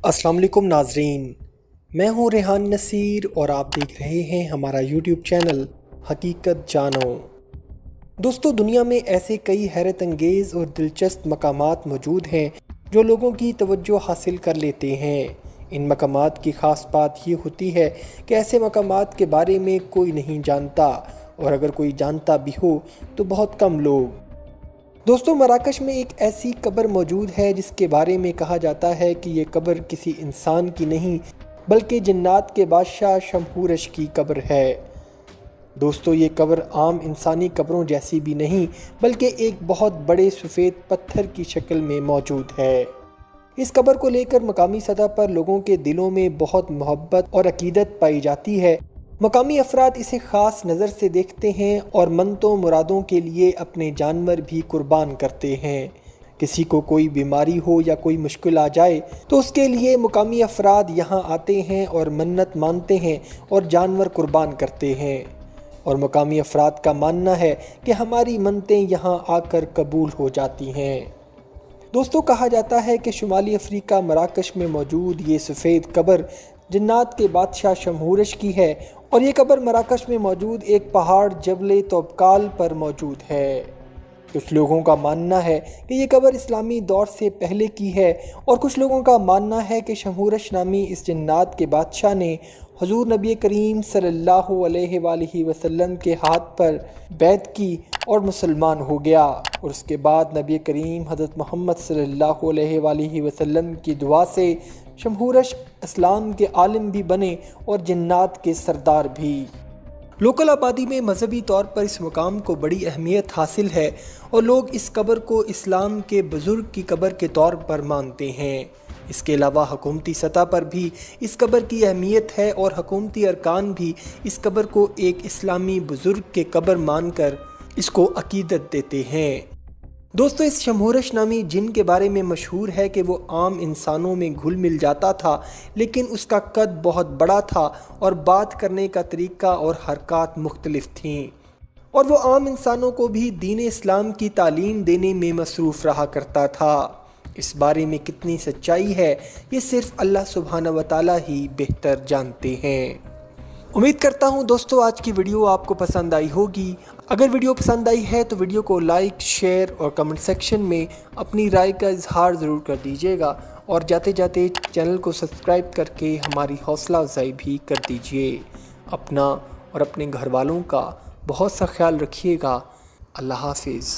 अस्सलाम वालेकुम नाजरीन, मैं हूँ रेहान नसीर और आप देख रहे हैं हमारा यूट्यूब चैनल हकीकत जानो। दोस्तों, दुनिया में ऐसे कई हैरत अंगेज़ और दिलचस्प मकामात मौजूद हैं जो लोगों की तवज्जो हासिल कर लेते हैं। इन मकामात की ख़ास बात ये होती है कि ऐसे मकामात के बारे में कोई नहीं जानता, और अगर कोई जानता भी हो तो बहुत कम लोग। दोस्तों, मराकश में एक ऐसी कब्र मौजूद है जिसके बारे में कहा जाता है कि ये कब्र किसी इंसान की नहीं बल्कि जिन्नात के बादशाह शमहूरश की कब्र है। दोस्तों, ये कब्र आम इंसानी कब्रों जैसी भी नहीं बल्कि एक बहुत बड़े सफ़ेद पत्थर की शक्ल में मौजूद है। इस कब्र को लेकर मकामी सतह पर लोगों के दिलों में बहुत मोहब्बत और अकीदत पाई जाती है। मकामी अफराद इसे ख़ास नज़र से देखते हैं और मन्नतों मुरादों के लिए अपने जानवर भी कुर्बान करते हैं। किसी को कोई बीमारी हो या कोई मुश्किल आ जाए तो उसके लिए मकामी अफराद यहाँ आते हैं और मन्नत मानते हैं और जानवर कुर्बान करते हैं, और मकामी अफराद का मानना है कि हमारी मन्नतें यहाँ आकर कबूल हो जाती हैं। दोस्तों, कहा जाता है कि शुमाली अफ्रीका मराकश में मौजूद ये सफ़ेद कब्र जिन्नात के बादशाह शमहूरश की है, और ये कब्र मराकश में मौजूद एक पहाड़ जबल तोबकाल पर मौजूद है। कुछ लोगों का मानना है कि ये कब्र इस्लामी दौर से पहले की है, और कुछ लोगों का मानना है कि शमहूरश नामी इस जिन्नात के बादशाह ने हुजूर नबी करीम सल्लल्लाहु अलैहि वसल्लम के हाथ पर बैत की और मुसलमान हो गया, और उसके बाद नबी करीम हज़रत मोहम्मद सल्लल्लाहु अलैहि वसल्लम की दुआ से शमहूरश इस्लाम के आलिम भी बने और जिन्नात के सरदार भी। लोकल आबादी में मजहबी तौर पर इस मुकाम को बड़ी अहमियत हासिल है, और लोग इस कब्र को इस्लाम के बुज़ुर्ग की कब्र के तौर पर मानते हैं। इसके अलावा हुकूमती सतह पर भी इस कब्र की अहमियत है, और हुकूमती अरकान भी इस कब्र को एक इस्लामी बुज़ुर्ग के कब्र मानकर इसको अकीदत देते हैं। दोस्तों, इस शमहूरश नामी जिन के बारे में मशहूर है कि वो आम इंसानों में घुल मिल जाता था, लेकिन उसका कद बहुत बड़ा था और बात करने का तरीका और हरकत मुख्तलिफ थीं, और वो आम इंसानों को भी दीन इस्लाम की तालीम देने में मसरूफ़ रहा करता था। इस बारे में कितनी सच्चाई है ये सिर्फ अल्लाह सुब्हानहू व तआला ही बेहतर जानते हैं। उम्मीद करता हूँ दोस्तों आज की वीडियो आपको पसंद आई होगी। अगर वीडियो पसंद आई है तो वीडियो को लाइक, शेयर और कमेंट सेक्शन में अपनी राय का इजहार ज़रूर कर दीजिएगा, और जाते जाते चैनल को सब्सक्राइब करके हमारी हौसला अफजाई भी कर दीजिए। अपना और अपने घर वालों का बहुत सा ख्याल रखिएगा। अल्लाह हाफिज़।